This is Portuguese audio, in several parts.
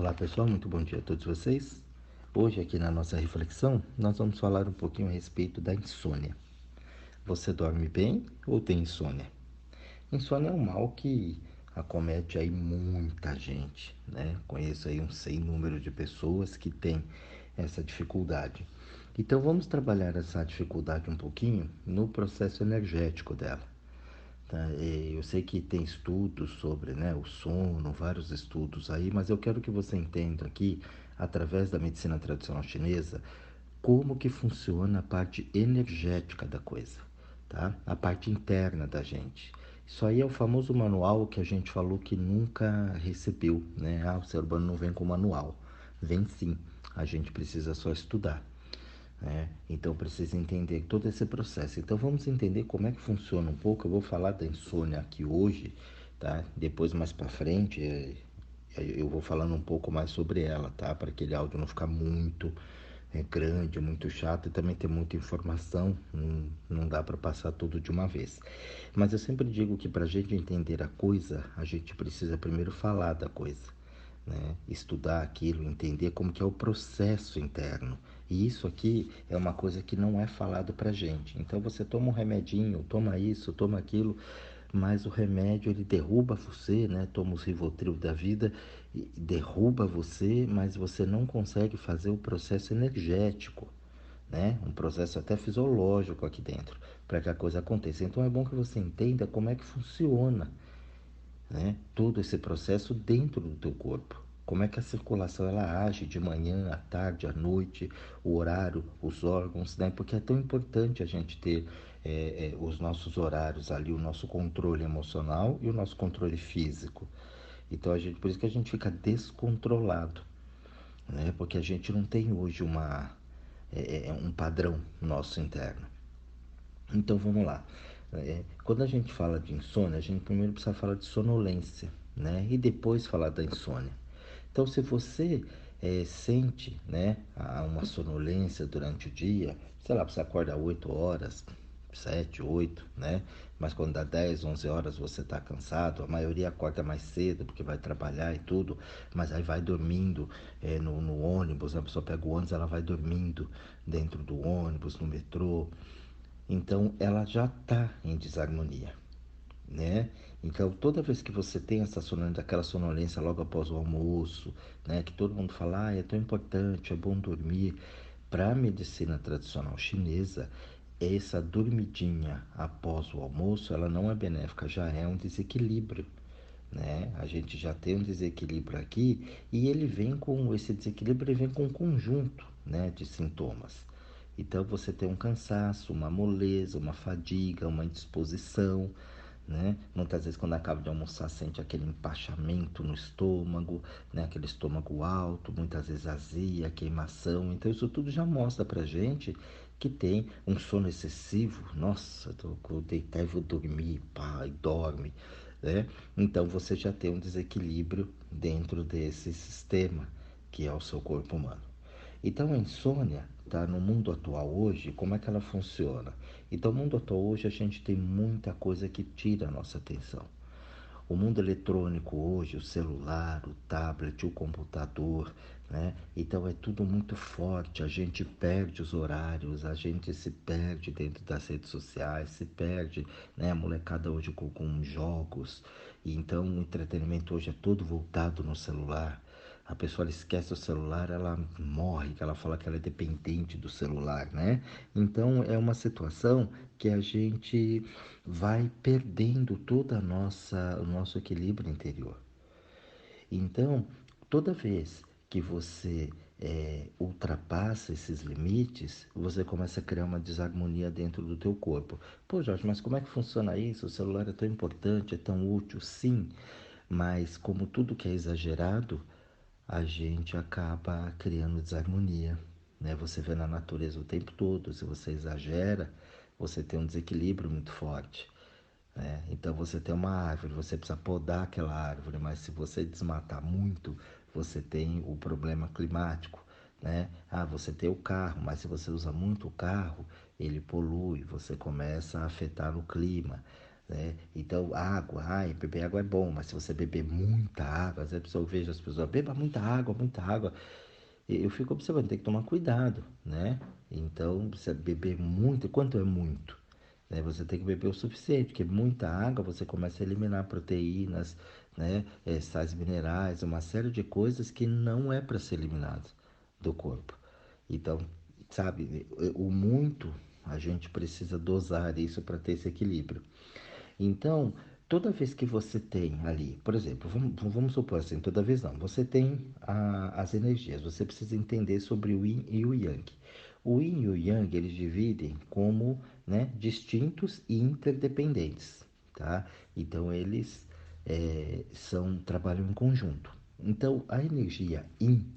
Olá pessoal, muito bom dia a todos vocês. Hoje aqui na nossa reflexão nós vamos falar um pouquinho a respeito da insônia. Você dorme bem ou tem insônia? Insônia é um mal que acomete aí muita gente, né? Conheço aí um sem número de pessoas que têm essa dificuldade. Então vamos trabalhar essa dificuldade um pouquinho no processo energético dela. Tá? Eu sei que tem estudos sobre, né, o sono, vários estudos aí, mas eu quero que você entenda aqui, através da medicina tradicional chinesa, como que funciona a parte energética da coisa, tá? A parte interna da gente. Isso aí é o famoso manual que a gente falou que nunca recebeu, né? Ah, o ser humano não vem com manual. Vem sim, a gente precisa só estudar, né? Então precisa entender todo esse processo. Então vamos entender como é que funciona um pouco. Eu vou falar da insônia aqui hoje, tá? Depois mais para frente eu vou falando um pouco mais sobre ela, tá? Para aquele áudio não ficar muito grande, muito chato e também ter muita informação, não dá para passar tudo de uma vez. Mas eu sempre digo que para a gente entender a coisa, a gente precisa primeiro falar da coisa, né? Estudar aquilo, entender como que é o processo interno. E isso aqui é uma coisa que não é falado pra gente. Então você toma um remedinho, toma isso, toma aquilo, mas o remédio ele derruba você, né? Toma os Rivotril da vida e derruba você, mas você não consegue fazer o processo energético, né? Um processo até fisiológico aqui dentro, para que a coisa aconteça. Então é bom que você entenda como é que funciona, né, todo esse processo dentro do teu corpo. Como é que a circulação ela age de manhã, à tarde, à noite, o horário, os órgãos, né? Porque é tão importante a gente ter os nossos horários ali, o nosso controle emocional e o nosso controle físico. Então por isso que a gente fica descontrolado, né? Porque a gente não tem hoje um padrão nosso interno. Então vamos lá. Quando a gente fala de insônia, a gente primeiro precisa falar de sonolência, né? E depois falar da insônia. Então, se você sente, né, uma sonolência durante o dia, sei lá, você acorda 8 horas, 7, 8, né? Mas quando dá 10, 11 horas você está cansado, a maioria acorda mais cedo porque vai trabalhar e tudo, mas aí vai dormindo no ônibus, a pessoa pega o ônibus, ela vai dormindo dentro do ônibus, no metrô, então ela já está em desarmonia, né? Então toda vez que você tem essa sonolência, aquela sonolência logo após o almoço, né? Que todo mundo fala, é tão importante, é bom dormir. Para a medicina tradicional chinesa, essa dormidinha após o almoço, ela não é benéfica, já é um desequilíbrio, né? A gente já tem um desequilíbrio aqui e ele vem com esse desequilíbrio, ele vem com um conjunto, né, de sintomas. Então você tem um cansaço, uma moleza, uma fadiga, uma indisposição, né? Muitas vezes quando acaba de almoçar sente aquele empachamento no estômago, né? Aquele estômago alto, muitas vezes azia, queimação. Então isso tudo já mostra pra gente que tem um sono excessivo. Nossa, vou deitar e vou dormir, pá, e dorme, né? Então você já tem um desequilíbrio dentro desse sistema que é o seu corpo humano. Então a insônia, tá, no mundo atual hoje, como é que ela funciona? Então no mundo atual hoje a gente tem muita coisa que tira a nossa atenção. O mundo eletrônico hoje, o celular, o tablet, o computador, né? Então é tudo muito forte, a gente perde os horários, a gente se perde dentro das redes sociais, se perde, né? A molecada hoje com jogos, e então o entretenimento hoje é todo voltado no celular. A pessoa ela esquece o celular, ela morre, que ela fala que ela é dependente do celular, né? Então é uma situação que a gente vai perdendo toda o nosso equilíbrio interior. Então, toda vez que você ultrapassa esses limites, você começa a criar uma desarmonia dentro do teu corpo. Pô, Jorge, mas como é que funciona isso? O celular é tão importante, é tão útil, sim, mas como tudo que é exagerado, a gente acaba criando desarmonia, né? Você vê na natureza o tempo todo, se você exagera, você tem um desequilíbrio muito forte, né? Então você tem uma árvore, você precisa podar aquela árvore, mas se você desmatar muito, você tem o problema climático, né? Ah, você tem o carro, mas se você usa muito o carro, ele polui, você começa a afetar o clima, né? Então, água, beber água é bom, mas se você beber muita água, às vezes eu vejo as pessoas, beba muita água. Eu fico observando, tem que tomar cuidado, né? Então, você beber muito, quanto é muito? Né? Você tem que beber o suficiente, porque muita água você começa a eliminar proteínas, né? Sais minerais, uma série de coisas que não é para ser eliminado do corpo. Então, sabe, o muito a gente precisa dosar isso para ter esse equilíbrio. Então, toda vez que você tem ali, por exemplo, vamos supor assim, toda vez não, você tem as energias, você precisa entender sobre o Yin e o Yang. O Yin e o Yang, eles dividem como, né, distintos e interdependentes, tá? Então, eles trabalham em conjunto. Então, a energia Yin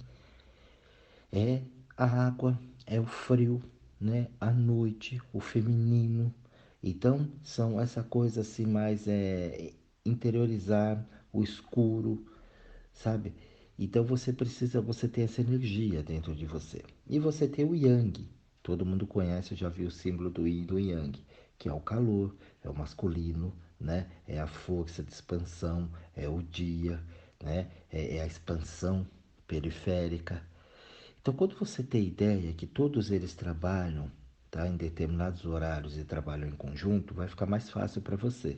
é a água, é o frio, né? A noite, o feminino. Então, são essa coisa assim mais interiorizar o escuro, sabe? Então você tem essa energia dentro de você. E você tem o Yang. Todo mundo conhece, já viu o símbolo do Yin e do Yang, que é o calor, é o masculino, né? É a força de expansão, é o dia, né? É a expansão periférica. Então, quando você tem ideia que todos eles trabalham, tá, em determinados horários e trabalham em conjunto, vai ficar mais fácil para você.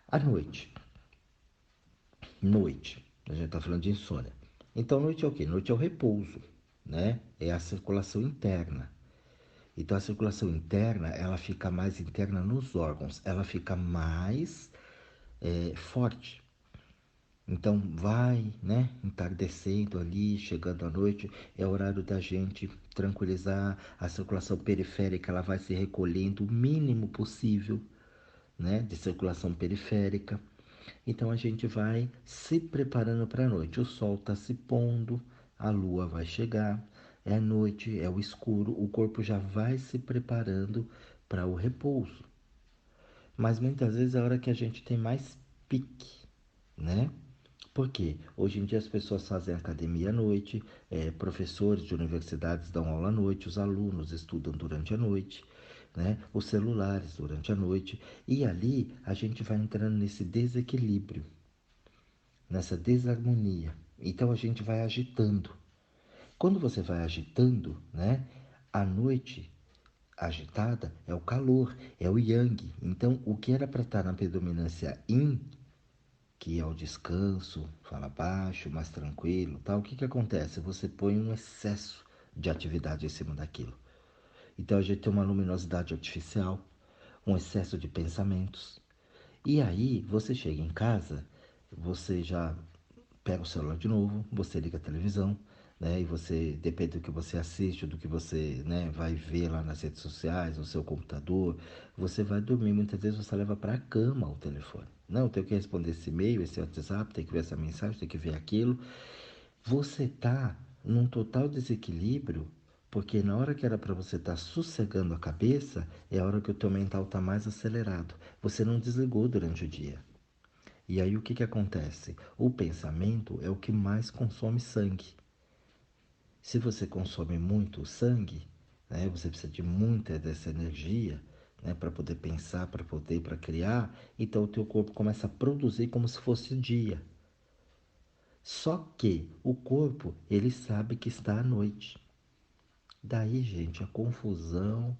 À noite, noite, a gente está falando de insônia. Então, noite é o quê? Noite é o repouso, né? É a circulação interna. Então, a circulação interna, ela fica mais interna nos órgãos, ela fica mais forte. Então vai, né, entardecendo ali, chegando à noite, é horário da gente tranquilizar, a circulação periférica ela vai se recolhendo o mínimo possível, né, de circulação periférica. Então a gente vai se preparando para a noite. O sol está se pondo, a lua vai chegar, é noite, é o escuro, o corpo já vai se preparando para o repouso. Mas muitas vezes é a hora que a gente tem mais pique, né? Porque hoje em dia as pessoas fazem academia à noite, professores de universidades dão aula à noite, os alunos estudam durante a noite, né? Os celulares durante a noite, e ali a gente vai entrando nesse desequilíbrio, nessa desarmonia. Então a gente vai agitando. Quando você vai agitando, né? A noite agitada é o calor, é o yang. Então o que era para estar na predominância yin, que é o descanso, fala baixo, mais tranquilo, tal. O que que acontece? Você põe um excesso de atividade em cima daquilo. Então a gente tem uma luminosidade artificial, um excesso de pensamentos. E aí você chega em casa, você já pega o celular de novo, você liga a televisão, né? E você, depende do que você assiste, do que você, né, vai ver lá nas redes sociais, no seu computador, você vai dormir. Muitas vezes você leva para a cama o telefone. Não, eu tenho que responder esse e-mail, esse WhatsApp, tem que ver essa mensagem, tem que ver aquilo. Você tá num total desequilíbrio, porque na hora que era para você estar sossegando a cabeça, é a hora que o teu mental está mais acelerado. Você não desligou durante o dia. E aí o que que acontece? O pensamento é o que mais consome sangue. Se você consome muito sangue, né, você precisa de muita dessa energia, né, para poder pensar, para criar, então o teu corpo começa a produzir como se fosse dia. Só que o corpo, ele sabe que está à noite. Daí, gente, a confusão,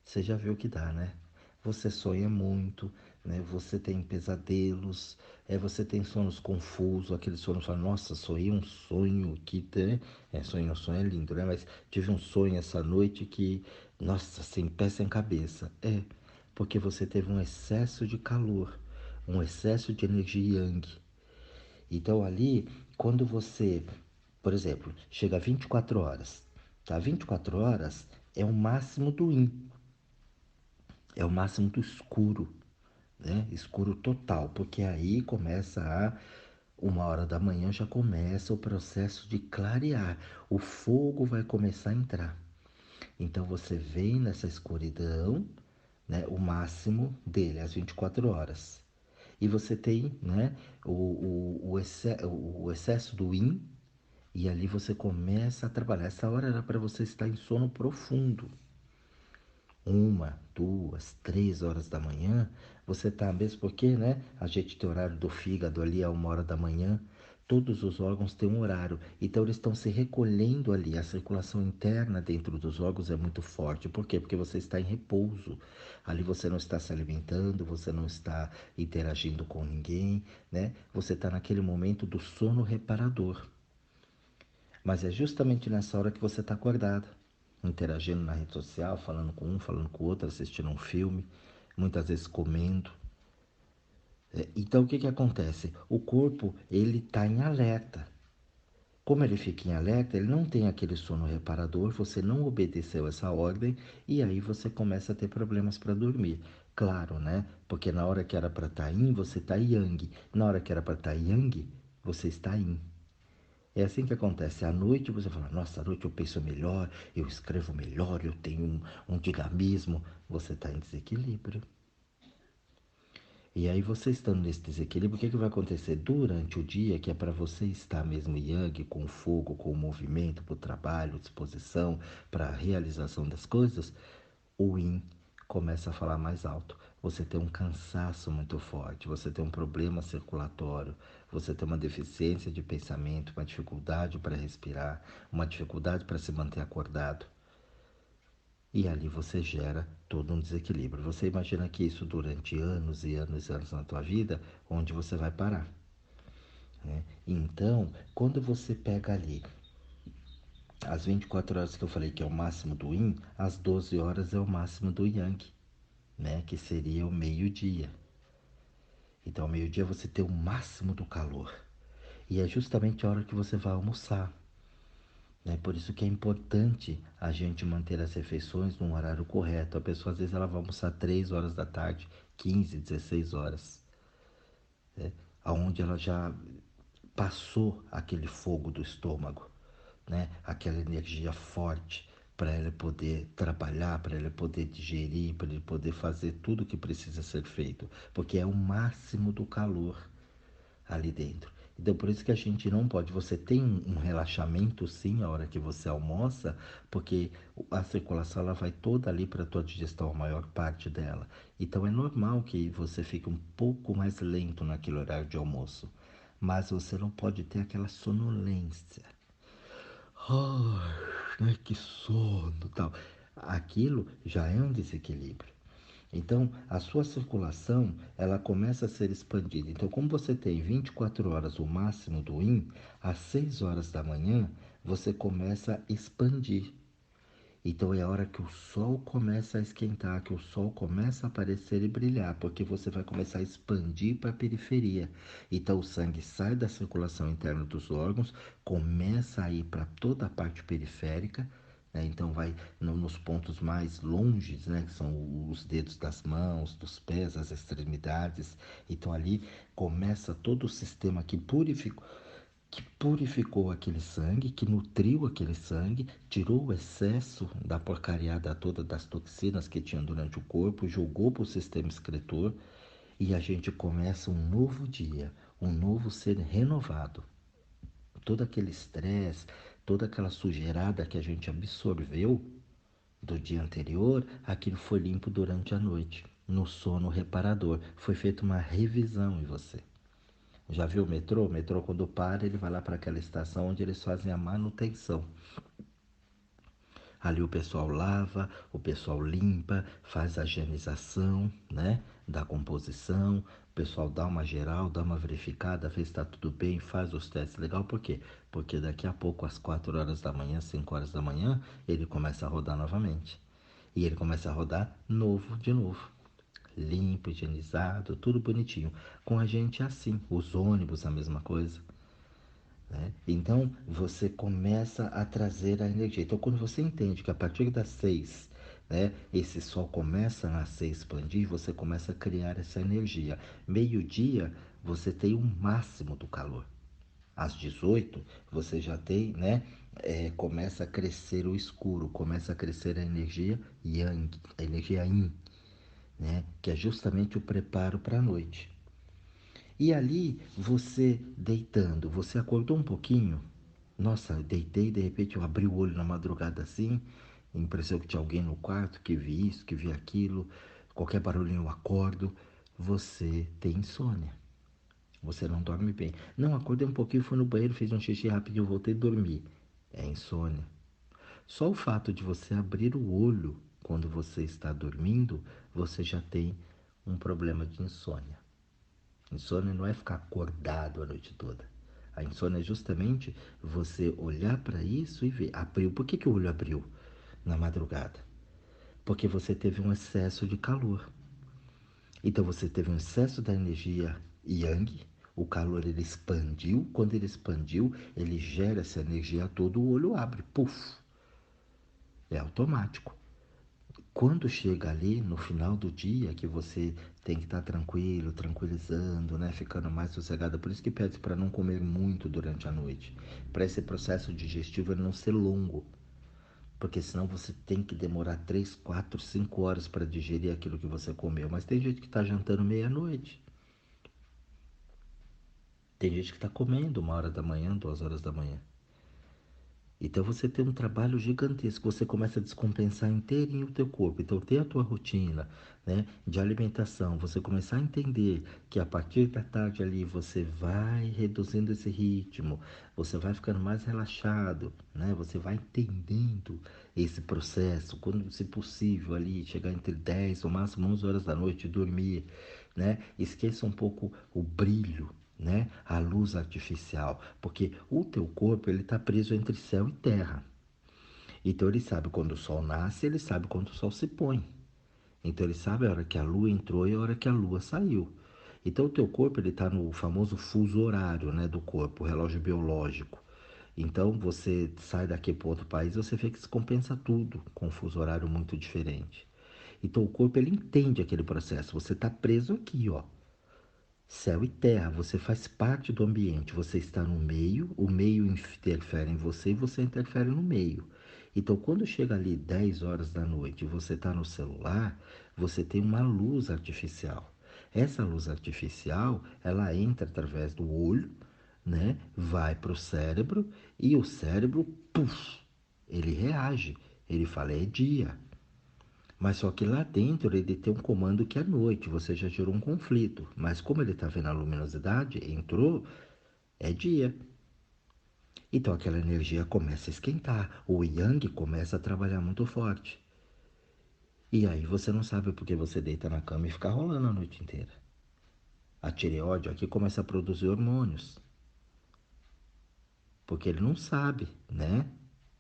você já viu que dá, né? Você sonha muito, né? Você tem pesadelos, você tem sonos confusos, aquele sono fala, nossa, sonhei um sonho que tem. Sonho é lindo, né? Mas tive um sonho essa noite que, nossa, sem pé sem cabeça. Porque você teve um excesso de calor, um excesso de energia yang. Então ali, quando você, por exemplo, chega a 24 horas, tá? 24 horas é o máximo do yin, é o máximo do escuro, né? Escuro total, porque aí começa a 1 hora da manhã já começa o processo de clarear. O fogo vai começar a entrar. Então você vem nessa escuridão, né? O máximo dele, às 24 horas. E você tem, né? O excesso do yin. E ali você começa a trabalhar. Essa hora era para você estar em sono profundo. 1, 2, 3 horas da manhã, você está, mesmo porque, né? A gente tem horário do fígado ali a 1 hora da manhã, todos os órgãos têm um horário, então eles estão se recolhendo ali, a circulação interna dentro dos órgãos é muito forte. Por quê? Porque você está em repouso, ali você não está se alimentando, você não está interagindo com ninguém, né? Você está naquele momento do sono reparador. Mas é justamente nessa hora que você está acordado, interagindo na rede social, falando com um, falando com o outro, assistindo um filme, muitas vezes comendo. Então o que que acontece? O corpo ele está em alerta. Como ele fica em alerta, ele não tem aquele sono reparador, você não obedeceu essa ordem e aí você começa a ter problemas para dormir. Claro, né? Porque na hora que era para estar yin, você está yang. Na hora que era para estar yang, você está yin. É assim que acontece. À noite você fala, nossa, à noite eu penso melhor, eu escrevo melhor, eu tenho um dinamismo. Você está em desequilíbrio. E aí você estando nesse desequilíbrio, o que vai acontecer durante o dia, que é para você estar mesmo yang, com fogo, com movimento, para o trabalho, disposição, para a realização das coisas, o yin começa a falar mais alto. Você tem um cansaço muito forte, você tem um problema circulatório, você tem uma deficiência de pensamento, uma dificuldade para respirar, uma dificuldade para se manter acordado. E ali você gera todo um desequilíbrio. Você imagina que isso durante anos e anos e anos na tua vida, onde você vai parar, né? Então, quando você pega ali as 24 horas que eu falei que é o máximo do yin, as 12 horas é o máximo do yang, né? Que seria o meio-dia. Então, ao meio-dia você tem o máximo do calor. E é justamente a hora que você vai almoçar. Né? Por isso que é importante a gente manter as refeições num horário correto. A pessoa, às vezes, ela vai almoçar 3 horas da tarde, 15, 16 horas. Né? Onde ela já passou aquele fogo do estômago, né? Aquela energia forte para ele poder trabalhar, para ele poder digerir, para ele poder fazer tudo o que precisa ser feito. Porque é o máximo do calor ali dentro. Então, por isso que a gente não pode. Você tem um relaxamento, sim, a hora que você almoça, porque a circulação ela vai toda ali para a tua digestão, a maior parte dela. Então, é normal que você fique um pouco mais lento naquele horário de almoço. Mas você não pode ter aquela sonolência. Ai, que sono, tal. Aquilo já é um desequilíbrio. Então, a sua circulação, ela começa a ser expandida. Então, como você tem 24 horas o máximo do Yin, às 6 horas da manhã, você começa a expandir. Então, é a hora que o sol começa a esquentar, que o sol começa a aparecer e brilhar, porque você vai começar a expandir para a periferia. Então, o sangue sai da circulação interna dos órgãos, começa a ir para toda a parte periférica, né? Então, vai nos pontos mais longes, né? Que são os dedos das mãos, dos pés, as extremidades. Então, ali começa todo o sistema que purificou aquele sangue, que nutriu aquele sangue, tirou o excesso da porcariada toda das toxinas que tinha durante o corpo, jogou para o sistema excretor e a gente começa um novo dia, um novo ser renovado. Todo aquele estresse, toda aquela sujeirada que a gente absorveu do dia anterior, aquilo foi limpo durante a noite, no sono reparador. Foi feita uma revisão em você. Já viu o metrô? O metrô, quando para, ele vai lá para aquela estação onde eles fazem a manutenção. Ali o pessoal lava, o pessoal limpa, faz a higienização, né? Da composição, o pessoal dá uma geral, dá uma verificada, vê se está tudo bem, faz os testes legal. Por quê? Porque daqui a pouco, às 4 horas da manhã, 5 horas da manhã, ele começa a rodar novamente. E ele começa a rodar novo de novo. Limpo, higienizado, tudo bonitinho. Com a gente é assim, os ônibus a mesma coisa. Né? Então você começa a trazer a energia. Então quando você entende que a partir das 6, né, esse sol começa a nascer, expandir, você começa a criar essa energia. Meio-dia você tem o máximo do calor. Às 18 você já tem, né? Começa a crescer o escuro, começa a crescer a energia yang, a energia yin, né? Que é justamente o preparo para a noite. E ali, você deitando, você acordou um pouquinho? Nossa, eu deitei, de repente eu abri o olho na madrugada assim, impressão que tinha alguém no quarto, que vi isso, que vi aquilo, qualquer barulhinho eu acordo, você tem insônia. Você não dorme bem. Não, acordei um pouquinho, fui no banheiro, fiz um xixi rapidinho, voltei a dormir. É insônia. Só o fato de você abrir o olho quando você está dormindo, você já tem um problema de insônia. Insônia não é ficar acordado a noite toda. A insônia é justamente você olhar para isso e ver. Abriu. Por que, que o olho abriu na madrugada? Porque você teve um excesso de calor. Então você teve um excesso da energia yang, o calor ele expandiu, quando ele expandiu, ele gera essa energia toda, o olho abre, puf, é automático. Quando chega ali no final do dia, que você tem que estar tranquilo, tranquilizando, né, ficando mais sossegado, por isso que pede para não comer muito durante a noite, para esse processo digestivo ele não ser longo, porque senão você tem que demorar 3, 4, 5 horas para digerir aquilo que você comeu. Mas tem gente que está jantando meia-noite. Tem gente que está comendo 1 hora da manhã, 2 horas da manhã. Então você tem um trabalho gigantesco, você começa a descompensar inteirinho o teu corpo. Então tem a tua rotina, né, de alimentação, você começar a entender que a partir da tarde ali você vai reduzindo esse ritmo, você vai ficando mais relaxado, né, você vai entendendo esse processo, quando se possível ali chegar entre 10 ou máximo 11 horas da noite e dormir, né, esqueça um pouco o brilho, né? A luz artificial, porque o teu corpo ele está preso entre céu e terra. Então ele sabe quando o sol nasce, ele sabe quando o sol se põe. Então ele sabe a hora que a lua entrou e a hora que a lua saiu. Então o teu corpo ele está no famoso fuso horário, né, do corpo, o relógio biológico. Então você sai daqui para outro país, você vê que se compensa tudo com um fuso horário muito diferente. Então o corpo ele entende aquele processo. Você está preso aqui, ó. Céu e terra, você faz parte do ambiente, você está no meio, o meio interfere em você e você interfere no meio. Então, quando chega ali 10 horas da noite e você está no celular, você tem uma luz artificial. Essa luz artificial, ela entra através do olho, né? Vai para o cérebro e o cérebro, puf, ele reage. Ele fala, é dia. Mas só que lá dentro ele tem um comando que é noite, você já gerou um conflito. Mas como ele está vendo a luminosidade, entrou, é dia. Então aquela energia começa a esquentar, o yang começa a trabalhar muito forte. E aí você não sabe porque você deita na cama e fica rolando a noite inteira. A tireoide aqui começa a produzir hormônios, porque ele não sabe, né?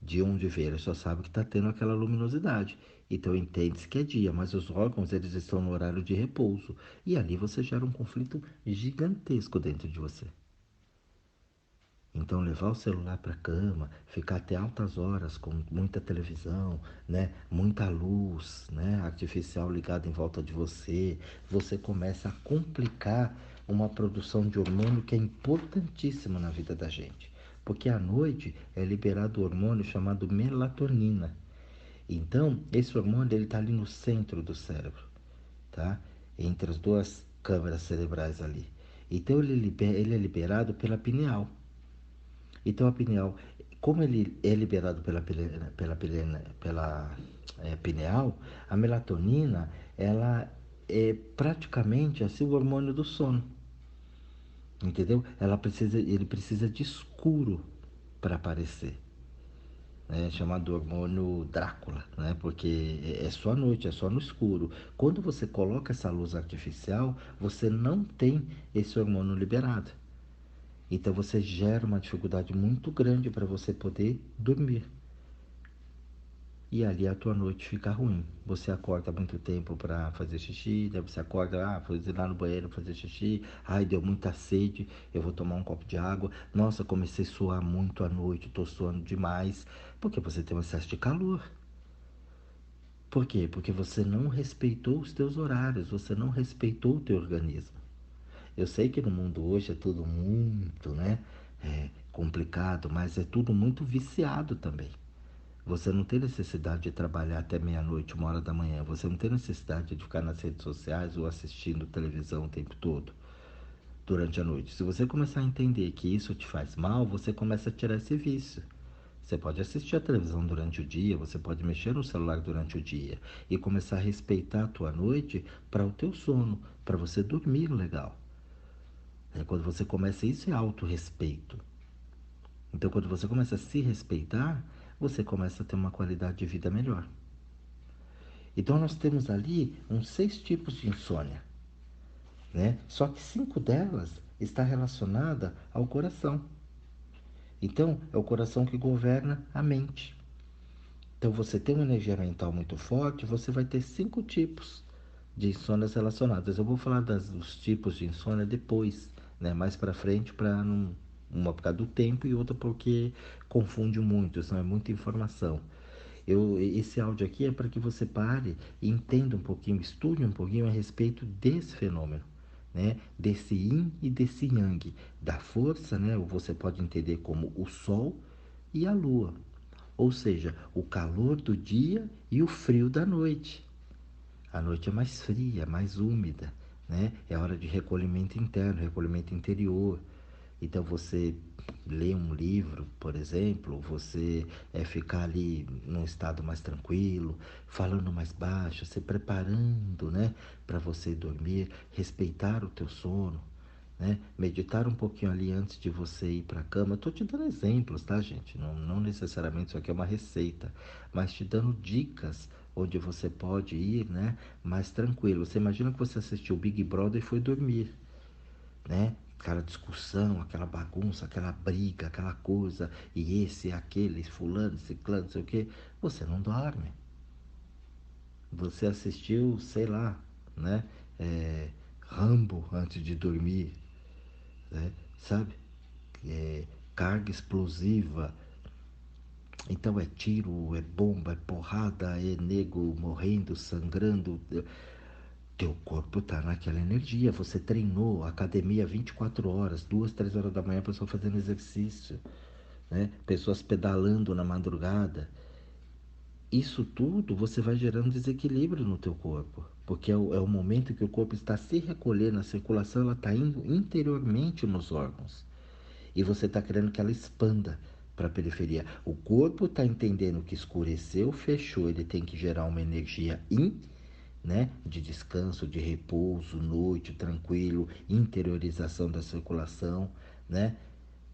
De onde veio, ele só sabe que está tendo aquela luminosidade. Então entende-se que é dia, mas os órgãos eles estão no horário de repouso. E ali você gera um conflito gigantesco dentro de você. Então levar o celular para a cama, ficar até altas horas com muita televisão, né, muita luz, né, artificial ligada em volta de você, você começa a complicar uma produção de hormônio que é importantíssima na vida da gente. Porque à noite é liberado o hormônio chamado melatonina. Então, esse hormônio ele está ali no centro do cérebro, tá? Entre as duas câmeras cerebrais ali. Então ele é liberado pela pineal. Então a pineal, como ele é liberado pela pineal, a melatonina, ela é praticamente assim o hormônio do sono, entendeu? Ele precisa de escuro para aparecer, né? Chamado hormônio Drácula, né? Porque é só à noite, é só no escuro. Quando você coloca essa luz artificial, você não tem esse hormônio liberado. Então você gera uma dificuldade muito grande para você poder dormir. E ali a tua noite fica ruim. Você acorda muito tempo para fazer xixi, daí você acorda, vou ir lá no banheiro fazer xixi, ai, deu muita sede, eu vou tomar um copo de água. Nossa, comecei a suar muito à noite, estou suando demais, porque você tem um excesso de calor. Por quê? Porque você não respeitou os teus horários, você não respeitou o teu organismo. Eu sei que no mundo hoje é tudo muito, né, complicado, mas é tudo muito viciado também. Você não tem necessidade de trabalhar até meia-noite, 1 hora da manhã. Você não tem necessidade de ficar nas redes sociais ou assistindo televisão o tempo todo, durante a noite. Se você começar a entender que isso te faz mal, você começa a tirar esse vício. Você pode assistir a televisão durante o dia, você pode mexer no celular durante o dia e começar a respeitar a tua noite para o teu sono, para você dormir legal. Quando você começa, isso é autorrespeito. Então, quando você começa a se respeitar, você começa a ter uma qualidade de vida melhor. Então, nós temos ali uns 6 tipos de insônia, né? Só que 5 delas está relacionada ao coração. Então, é o coração que governa a mente. Então, você tem uma energia mental muito forte, você vai ter 5 tipos de insônias relacionadas. Eu vou falar dos tipos de insônia depois, né? Mais para frente, para não, uma por causa do tempo e outra porque confunde muito, senão é muita informação. Esse áudio aqui é para que você pare e entenda um pouquinho, estude um pouquinho a respeito desse fenômeno, né? Desse yin e desse yang, da força, né? Ou você pode entender como o sol e a lua, ou seja, o calor do dia e o frio da noite. A noite é mais fria, mais úmida, né? É hora de recolhimento interno, recolhimento interior. Então você lê um livro, por exemplo, você ficar ali num estado mais tranquilo, falando mais baixo, se preparando, né, para você dormir, respeitar o teu sono, né? Meditar um pouquinho ali antes de você ir para a cama. Estou te dando exemplos, tá, gente? Não necessariamente isso aqui é uma receita, mas te dando dicas onde você pode ir, né, mais tranquilo. Você imagina que você assistiu o Big Brother e foi dormir, né? Aquela discussão, aquela bagunça, aquela briga, aquela coisa, e esse, aquele, fulano, ciclano, não sei o quê. Você não dorme. Você assistiu, sei lá, né? Rambo antes de dormir, né? Sabe? É, carga explosiva. Então é tiro, é bomba, é porrada, é nego morrendo, sangrando. Teu corpo tá naquela energia. Você treinou academia 24 horas, 2, 3 horas da manhã, a pessoa fazendo exercício, né? Pessoas pedalando na madrugada. Isso tudo você vai gerando desequilíbrio no teu corpo, porque é o momento que o corpo está se recolhendo, a circulação ela está indo interiormente nos órgãos e você está querendo que ela expanda para a periferia. O corpo está entendendo que escureceu, fechou, ele tem que gerar uma energia né, de descanso, de repouso, noite, tranquilo, interiorização da circulação, né?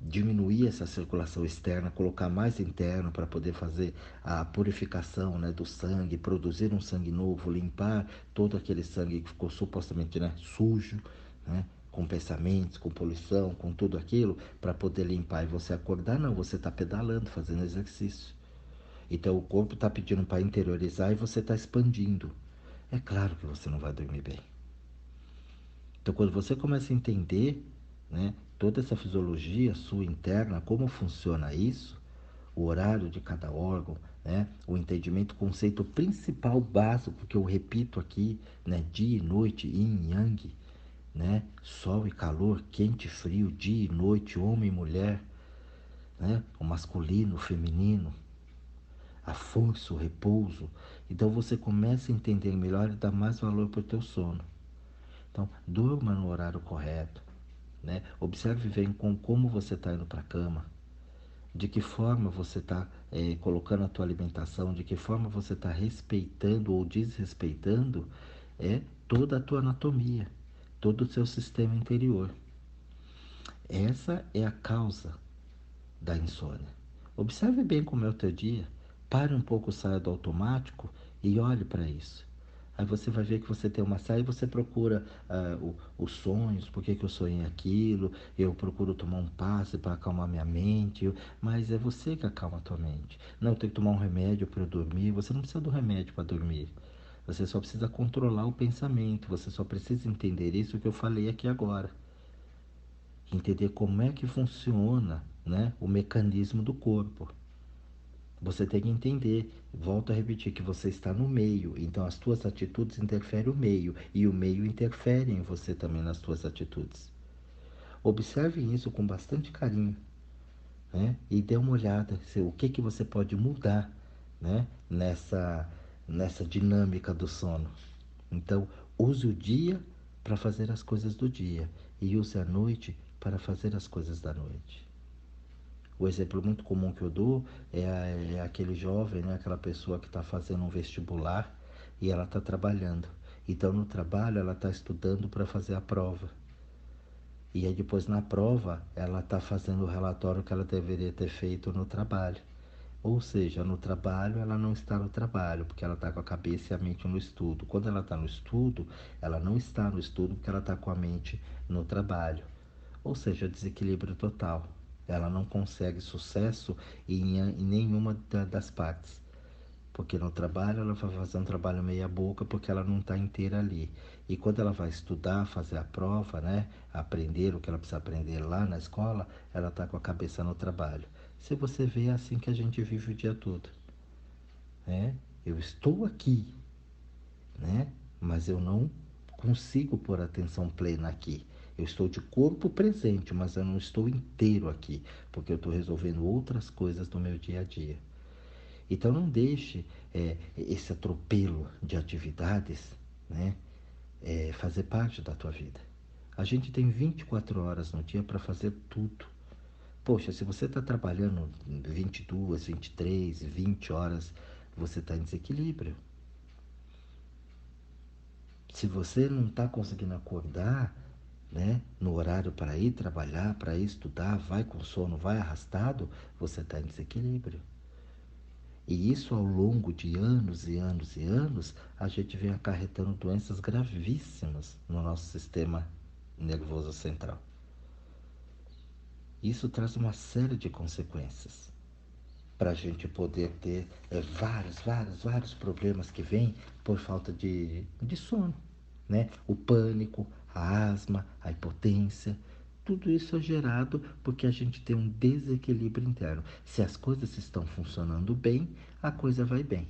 Diminuir essa circulação externa, colocar mais interno para poder fazer a purificação, né, do sangue, produzir um sangue novo, limpar todo aquele sangue que ficou supostamente, né, sujo, né, com pensamentos, com poluição, com tudo aquilo, para poder limpar e você acordar. Não, você está pedalando, fazendo exercício. Então o corpo está pedindo para interiorizar e você está expandindo. É claro que você não vai dormir bem. Então, quando você começa a entender, né, toda essa fisiologia sua interna, como funciona isso, o horário de cada órgão, né, o entendimento, o conceito principal básico que eu repito aqui, né, dia e noite, yin e yang, né, sol e calor, quente e frio, dia e noite, homem e mulher, né, o masculino, o feminino, a força, o repouso. Então você começa a entender melhor e dar mais valor para o teu sono. Então, durma no horário correto, né? Observe bem como você está indo para a cama, de que forma você está colocando a tua alimentação, de que forma você está respeitando ou desrespeitando toda a tua anatomia, todo o seu sistema interior. Essa é a causa da insônia. Observe bem como é o teu dia, pare um pouco, saia do automático e olhe para isso. Aí você vai ver que você tem uma saia e você procura os sonhos, por que eu sonhei aquilo, eu procuro tomar um passe para acalmar minha mente, mas é você que acalma a tua mente. Não, eu tenho que tomar um remédio para eu dormir. Você não precisa do remédio para dormir. Você só precisa controlar o pensamento, você só precisa entender isso que eu falei aqui agora. Entender como é que funciona, né, o mecanismo do corpo. Você tem que entender, volto a repetir, que você está no meio, então as tuas atitudes interferem o meio, e o meio interfere em você também nas tuas atitudes. Observe isso com bastante carinho, né? E dê uma olhada, o que você pode mudar, né, nessa dinâmica do sono. Então, use o dia para fazer as coisas do dia, e use a noite para fazer as coisas da noite. O exemplo muito comum que eu dou é aquele jovem, né, aquela pessoa que está fazendo um vestibular e ela está trabalhando. Então, no trabalho, ela está estudando para fazer a prova. E aí, depois, na prova, ela está fazendo o relatório que ela deveria ter feito no trabalho. Ou seja, no trabalho, ela não está no trabalho, porque ela está com a cabeça e a mente no estudo. Quando ela está no estudo, ela não está no estudo porque ela está com a mente no trabalho. Ou seja, desequilíbrio total. Ela não consegue sucesso em nenhuma das partes. Porque no trabalho ela vai fazer um trabalho meia boca porque ela não está inteira ali. E quando ela vai estudar, fazer a prova, né, aprender o que ela precisa aprender lá na escola, ela está com a cabeça no trabalho. Se você vê, é assim que a gente vive o dia todo, né? Eu estou aqui, né? Mas eu não consigo pôr atenção plena aqui. Eu estou de corpo presente, mas eu não estou inteiro aqui, porque eu estou resolvendo outras coisas do meu dia a dia. Então não deixe esse atropelo de atividades, né, fazer parte da tua vida. A gente tem 24 horas no dia para fazer tudo. Poxa, se você está trabalhando 22, 23, 20 horas, você está em desequilíbrio. Se você não está conseguindo acordar, né, no horário para ir trabalhar, para ir estudar, vai com sono, vai arrastado, você está em desequilíbrio. E isso ao longo de anos e anos e anos, a gente vem acarretando doenças gravíssimas no nosso sistema nervoso central. Isso traz uma série de consequências para a gente poder ter vários problemas que vêm por falta de sono, né? O pânico, a asma, a impotência, tudo isso é gerado porque a gente tem um desequilíbrio interno. Se as coisas estão funcionando bem, a coisa vai bem.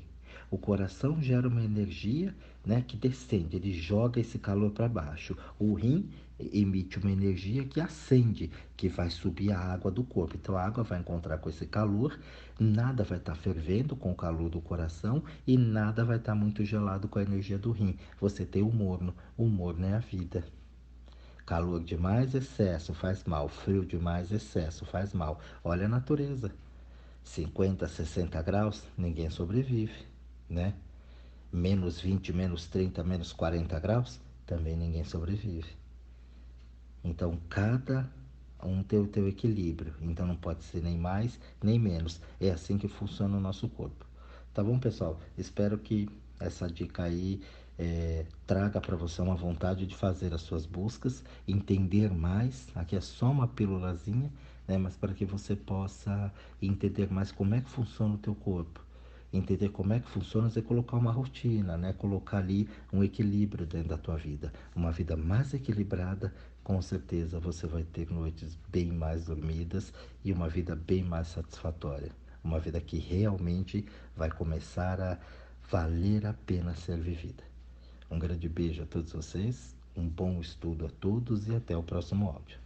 O coração gera uma energia, né, que descende, ele joga esse calor para baixo. O rim emite uma energia que acende, que vai subir a água do corpo. Então a água vai encontrar com esse calor, nada vai estar fervendo com o calor do coração e nada vai estar muito gelado com a energia do rim. Você tem o morno é a vida. Calor demais, excesso faz mal. Frio demais, excesso faz mal. Olha a natureza. 50, 60 graus, ninguém sobrevive, né? Menos 20, menos 30, menos 40 graus, também ninguém sobrevive. Então, cada um tem o teu equilíbrio. Então, não pode ser nem mais, nem menos. É assim que funciona o nosso corpo. Tá bom, pessoal? Espero que essa dica aí traga para você uma vontade de fazer as suas buscas, entender mais. Aqui é só uma pílulazinha, né? Mas para que você possa entender mais como é que funciona o teu corpo. Entender como é que funciona, você colocar uma rotina, né? Colocar ali um equilíbrio dentro da tua vida. Uma vida mais equilibrada, com certeza você vai ter noites bem mais dormidas e uma vida bem mais satisfatória. Uma vida que realmente vai começar a valer a pena ser vivida. Um grande beijo a todos vocês, um bom estudo a todos e até o próximo áudio.